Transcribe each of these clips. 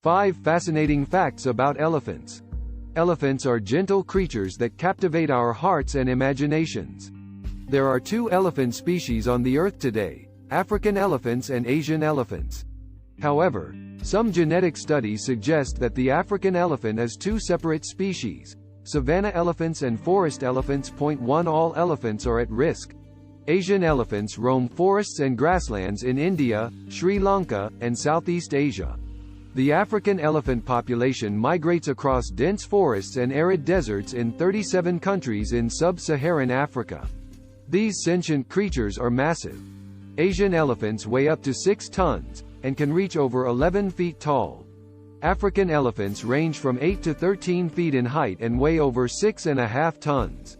5 fascinating facts about elephants. Elephants are gentle creatures that captivate our hearts and imaginations. There are 2 elephant species on the earth today: African elephants and Asian elephants. However, some genetic studies suggest that the African elephant is 2 separate species. Savanna elephants and forest elephants. 1 All elephants are at risk. Asian elephants roam forests and grasslands in India, Sri Lanka, and Southeast Asia. The African elephant population migrates across dense forests and arid deserts in 37 countries in sub-Saharan Africa. These sentient creatures are massive. Asian elephants weigh up to 6 tons, and can reach over 11 feet tall. African elephants range from 8 to 13 feet in height and weigh over 6.5 tons.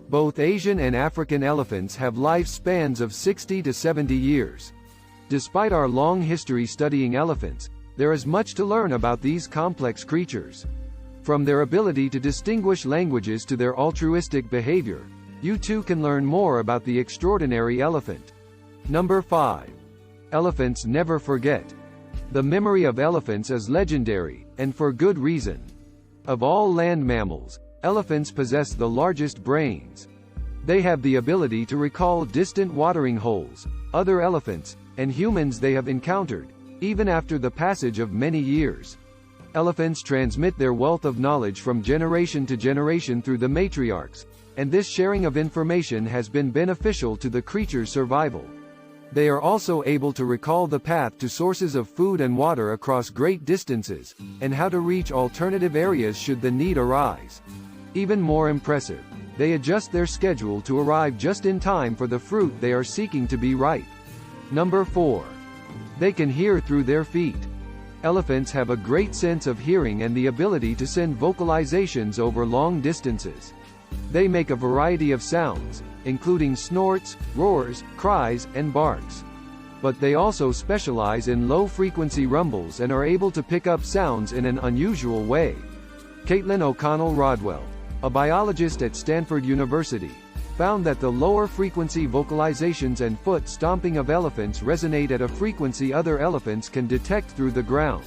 Both Asian and African elephants have lifespans of 60 to 70 years. Despite our long history studying elephants, there is much to learn about these complex creatures. From their ability to distinguish languages to their altruistic behavior, you too can learn more about the extraordinary elephant. Number 5. Elephants never forget. The memory of elephants is legendary, and for good reason. Of all land mammals, elephants possess the largest brains. They have the ability to recall distant watering holes, other elephants, and humans they have encountered, even after the passage of many years. Elephants transmit their wealth of knowledge from generation to generation through the matriarchs, and this sharing of information has been beneficial to the creature's survival. They are also able to recall the path to sources of food and water across great distances, and how to reach alternative areas should the need arise. Even more impressive, they adjust their schedule to arrive just in time for the fruit they are seeking to be ripe. Number 4. They can hear through their feet. Elephants have a great sense of hearing and the ability to send vocalizations over long distances. They make a variety of sounds, including snorts, roars, cries, and barks. But they also specialize in low-frequency rumbles and are able to pick up sounds in an unusual way. Caitlin O'Connell Rodwell, a biologist at Stanford University, found that the lower-frequency vocalizations and foot stomping of elephants resonate at a frequency other elephants can detect through the ground.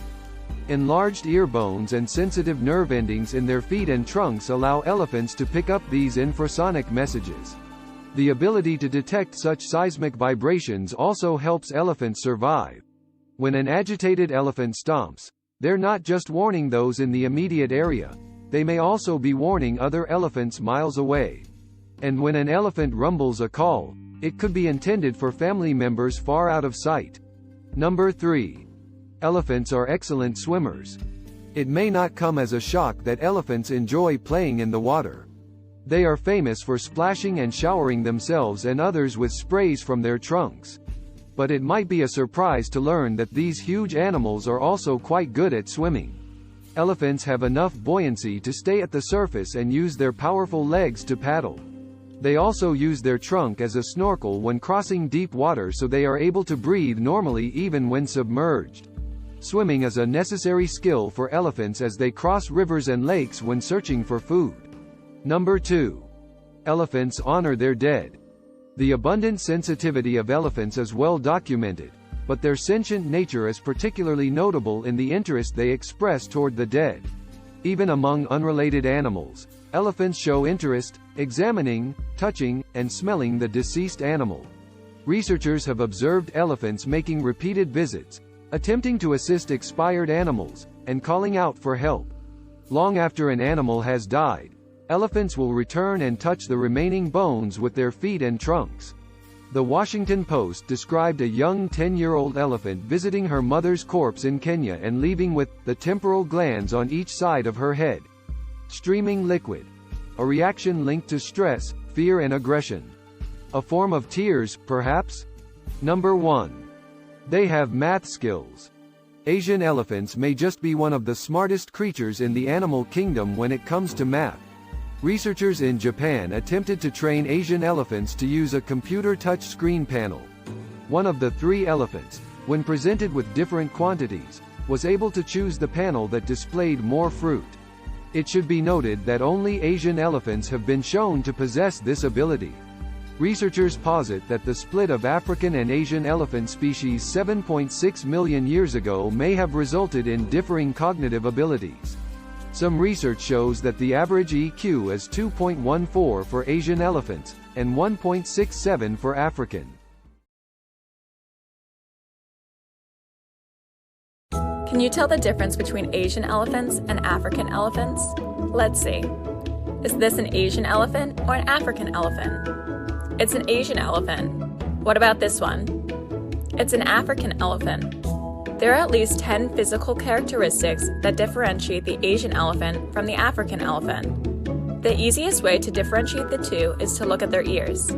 Enlarged ear bones and sensitive nerve endings in their feet and trunks allow elephants to pick up these infrasonic messages. The ability to detect such seismic vibrations also helps elephants survive. When an agitated elephant stomps, they're not just warning those in the immediate area, they may also be warning other elephants miles away. And when an elephant rumbles a call, it could be intended for family members far out of sight. Number 3. Elephants are excellent swimmers. It may not come as a shock that elephants enjoy playing in the water. They are famous for splashing and showering themselves and others with sprays from their trunks. But it might be a surprise to learn that these huge animals are also quite good at swimming. Elephants have enough buoyancy to stay at the surface and use their powerful legs to paddle. They also use their trunk as a snorkel when crossing deep water, so they are able to breathe normally even when submerged. Swimming is a necessary skill for elephants as they cross rivers and lakes when searching for food. Number 2. Elephants honor their dead. The abundant sensitivity of elephants is well documented, but their sentient nature is particularly notable in the interest they express toward the dead. Even among unrelated animals, elephants show interest, examining, touching, and smelling the deceased animal. Researchers have observed elephants making repeated visits, attempting to assist expired animals, and calling out for help. Long after an animal has died, elephants will return and touch the remaining bones with their feet and trunks. The Washington Post described a young 10-year-old elephant visiting her mother's corpse in Kenya and leaving with the temporal glands on each side of her head streaming liquid, a reaction linked to stress, fear and aggression. A form of tears, perhaps? Number 1. They have math skills. Asian elephants may just be one of the smartest creatures in the animal kingdom when it comes to math. Researchers in Japan attempted to train Asian elephants to use a computer touch screen panel. One of the 3 elephants, when presented with different quantities, was able to choose the panel that displayed more fruit. It should be noted that only Asian elephants have been shown to possess this ability. researchers posit that the split of African and Asian elephant species 7.6 million years ago may have resulted in differing cognitive abilities. Some research shows that the average EQ is 2.14 for Asian elephants, and 1.67 for African. Can you tell the difference between Asian elephants and African elephants? Let's see. Is this an Asian elephant or an African elephant? It's an Asian elephant. What about this one? It's an African elephant. There are at least 10 physical characteristics that differentiate the Asian elephant from the African elephant. The easiest way to differentiate the two is to look at their ears.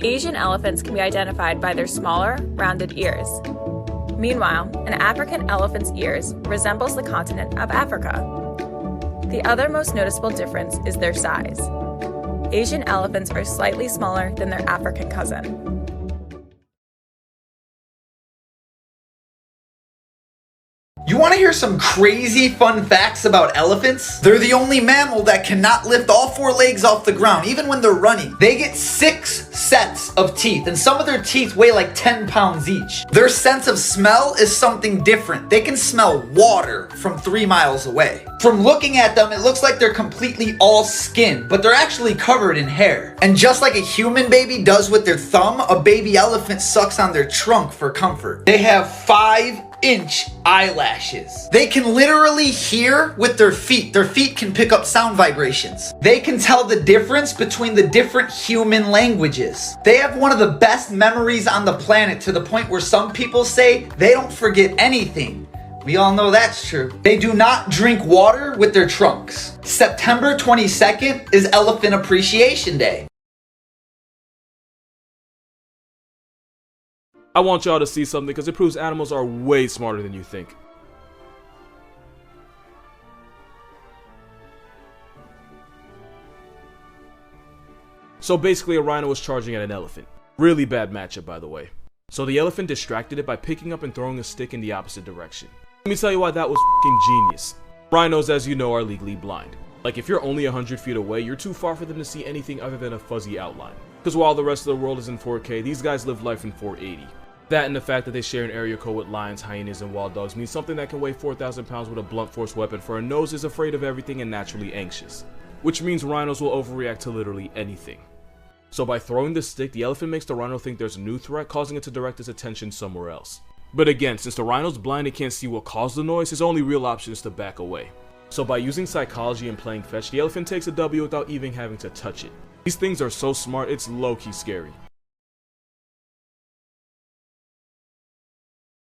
Asian elephants can be identified by their smaller, rounded ears. Meanwhile, an African elephant's ears resembles the continent of Africa. The other most noticeable difference is their size. Asian elephants are slightly smaller than their African cousin. You want to hear some crazy fun facts about elephants? They're the only mammal that cannot lift all four legs off the ground, even when they're running. They get 6 sets of teeth, and some of their teeth weigh like 10 pounds each. Their sense of smell is something different. They can smell water from 3 miles away. From looking at them, it looks like they're completely all skin, but they're actually covered in hair. And just like a human baby does with their thumb, a baby elephant sucks on their trunk for comfort. They have 5-inch eyelashes. They can literally hear with their feet. Their feet can pick up sound vibrations. They can tell the difference between the different human languages. They have one of the best memories on the planet, to the point where some people say they don't forget anything. We all know that's true. They do not drink water with their trunks. September 22nd is Elephant Appreciation Day. I want y'all to see something because it proves animals are way smarter than you think. So basically a rhino was charging at an elephant. Really bad matchup, by the way. So the elephant distracted it by picking up and throwing a stick in the opposite direction. Let me tell you why that was f***ing genius. Rhinos, as you know, are legally blind. Like, if you're only 100 feet away, you're too far for them to see anything other than a fuzzy outline. Because while the rest of the world is in 4K, these guys live life in 480. That and the fact that they share an area code with lions, hyenas, and wild dogs means something that can weigh 4,000 pounds with a blunt force weapon for a nose is afraid of everything and naturally anxious. Which means rhinos will overreact to literally anything. So by throwing the stick, the elephant makes the rhino think there's a new threat, causing it to direct its attention somewhere else. But again, since the rhino's blind and can't see what caused the noise, his only real option is to back away. So by using psychology and playing fetch, the elephant takes a W without even having to touch it. These things are so smart, it's low-key scary.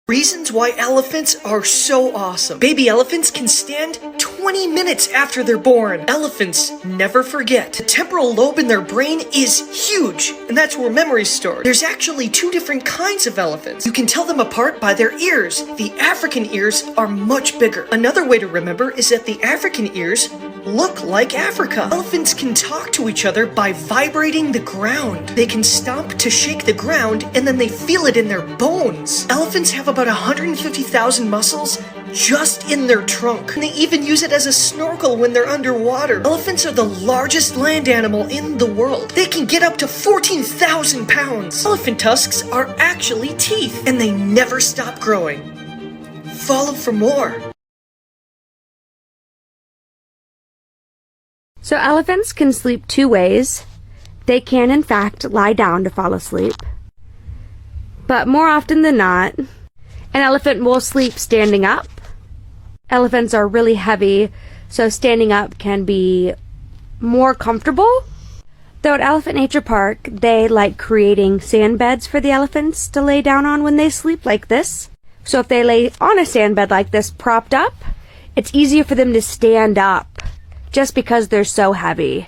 Reasons why elephants are so awesome. Baby elephants can stand 20 minutes after they're born. Elephants never forget. The temporal lobe in their brain is huge, and that's where memory's stored. There's actually 2 different kinds of elephants. You can tell them apart by their ears. The African ears are much bigger. Another way to remember is that the African ears look like Africa. Elephants can talk to each other by vibrating the ground. They can stomp to shake the ground, and then they feel it in their bones. Elephants have about 150,000 muscles just in their trunk. And they even use it as a snorkel when they're underwater. Elephants are the largest land animal in the world. They can get up to 14,000 pounds. Elephant tusks are actually teeth, and they never stop growing. Follow for more. So elephants can sleep 2 ways. They can, in fact, lie down to fall asleep. But more often than not, an elephant will sleep standing up. Elephants are really heavy, so standing up can be more comfortable. Though at Elephant Nature Park, they like creating sand beds for the elephants to lay down on when they sleep, like this. So if they lay on a sand bed like this, propped up, it's easier for them to stand up, just because they're so heavy.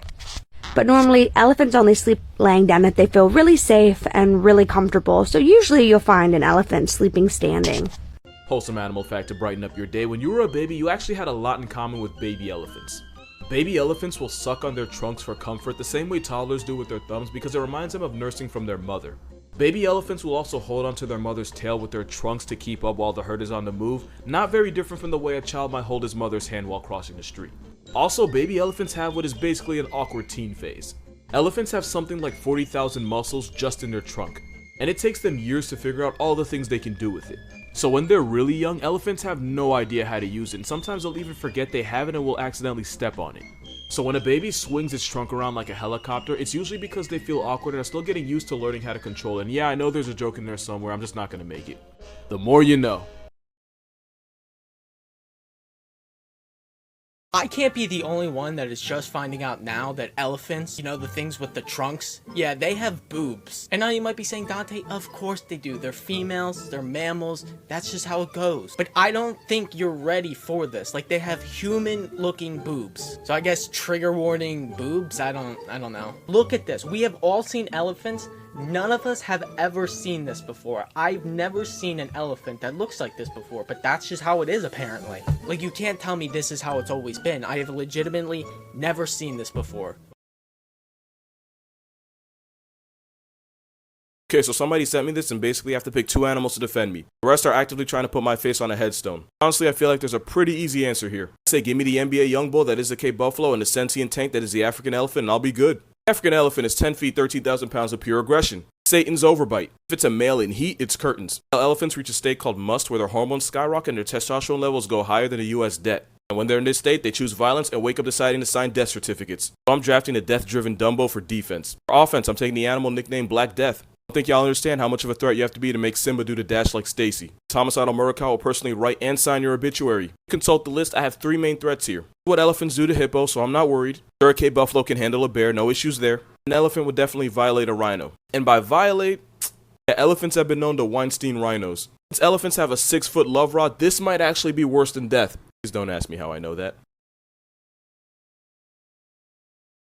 But normally, elephants only sleep laying down if they feel really safe and really comfortable, so usually you'll find an elephant sleeping standing. Wholesome animal fact to brighten up your day: when you were a baby, you actually had a lot in common with baby elephants. Baby elephants will suck on their trunks for comfort the same way toddlers do with their thumbs, because it reminds them of nursing from their mother. Baby elephants will also hold onto their mother's tail with their trunks to keep up while the herd is on the move, not very different from the way a child might hold his mother's hand while crossing the street. Also, baby elephants have what is basically an awkward teen phase. Elephants have something like 40,000 muscles just in their trunk, and it takes them years to figure out all the things they can do with it. So when they're really young, elephants have no idea how to use it, and sometimes they'll even forget they have it and will accidentally step on it. So when a baby swings its trunk around like a helicopter, it's usually because they feel awkward and are still getting used to learning how to control it. And yeah, I know there's a joke in there somewhere, I'm just not gonna make it. The more you know. I can't be the only one that is just finding out now that elephants, you know, the things with the trunks, yeah, they have boobs. And now you might be saying, Dante, of course they do. They're females, they're mammals, that's just how it goes. But I don't think you're ready for this. Like, they have human-looking boobs. So I guess trigger warning boobs? I don't know. Look at this. We have all seen elephants. None of us have ever seen this before. I've never seen an elephant that looks like this before, but that's just how it is apparently. Like, you can't tell me this is how it's always been. I have legitimately never seen this before. Okay, so somebody sent me this and basically I have to pick 2 animals to defend me. The rest are actively trying to put my face on a headstone. Honestly, I feel like there's a pretty easy answer here. I say give me the NBA young bull that is the Cape Buffalo and the sentient tank that is the African elephant and I'll be good. The African elephant is 10 feet, 13,000 pounds of pure aggression. Satan's overbite. If it's a male in heat, it's curtains. Elephants reach a state called must where their hormones skyrocket and their testosterone levels go higher than a US debt. And when they're in this state, they choose violence and wake up deciding to sign death certificates. So I'm drafting a death-driven Dumbo for defense. For offense, I'm taking the animal nicknamed Black Death. I don't think y'all understand how much of a threat you have to be to make Simba do the dash like Stacy. This homicidal Murakawa will personally write and sign your obituary. Consult the list, I have 3 main threats here. What elephants do to hippo, so I'm not worried. Sure, a Cape Buffalo can handle a bear, no issues there. An elephant would definitely violate a rhino. And by violate, yeah, elephants have been known to Weinstein rhinos. Since elephants have a 6-foot love rod, this might actually be worse than death. Please don't ask me how I know that.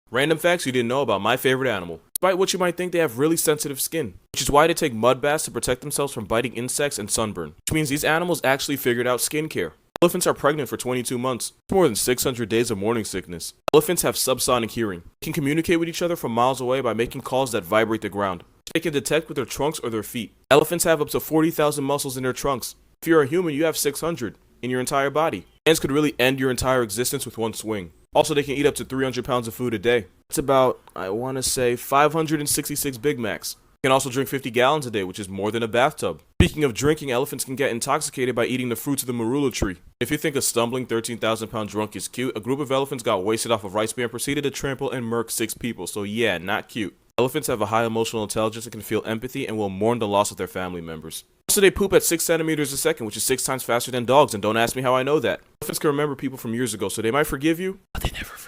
Random facts you didn't know about my favorite animal. Despite what you might think, they have really sensitive skin, which is why they take mud baths to protect themselves from biting insects and sunburn, which means these animals actually figured out skincare. Elephants are pregnant for 22 months. That's more than 600 days of morning sickness. Elephants have subsonic hearing. They can communicate with each other from miles away by making calls that vibrate the ground, which they can detect with their trunks or their feet. Elephants have up to 40,000 muscles in their trunks. If you're a human, you have 600 in your entire body. Ants could really end your entire existence with one swing. Also, they can eat up to 300 pounds of food a day. It's about, I want to say, 566 Big Macs. They can also drink 50 gallons a day, which is more than a bathtub. Speaking of drinking, elephants can get intoxicated by eating the fruits of the marula tree. If you think a stumbling 13,000-pound drunk is cute, a group of elephants got wasted off of rice beer and proceeded to trample and murk 6 people, so yeah, not cute. Elephants have a high emotional intelligence and can feel empathy and will mourn the loss of their family members. Also, they poop at 6 centimeters a second, which is 6 times faster than dogs, and don't ask me how I know that. Elephants can remember people from years ago, so they might forgive you, but they never forget.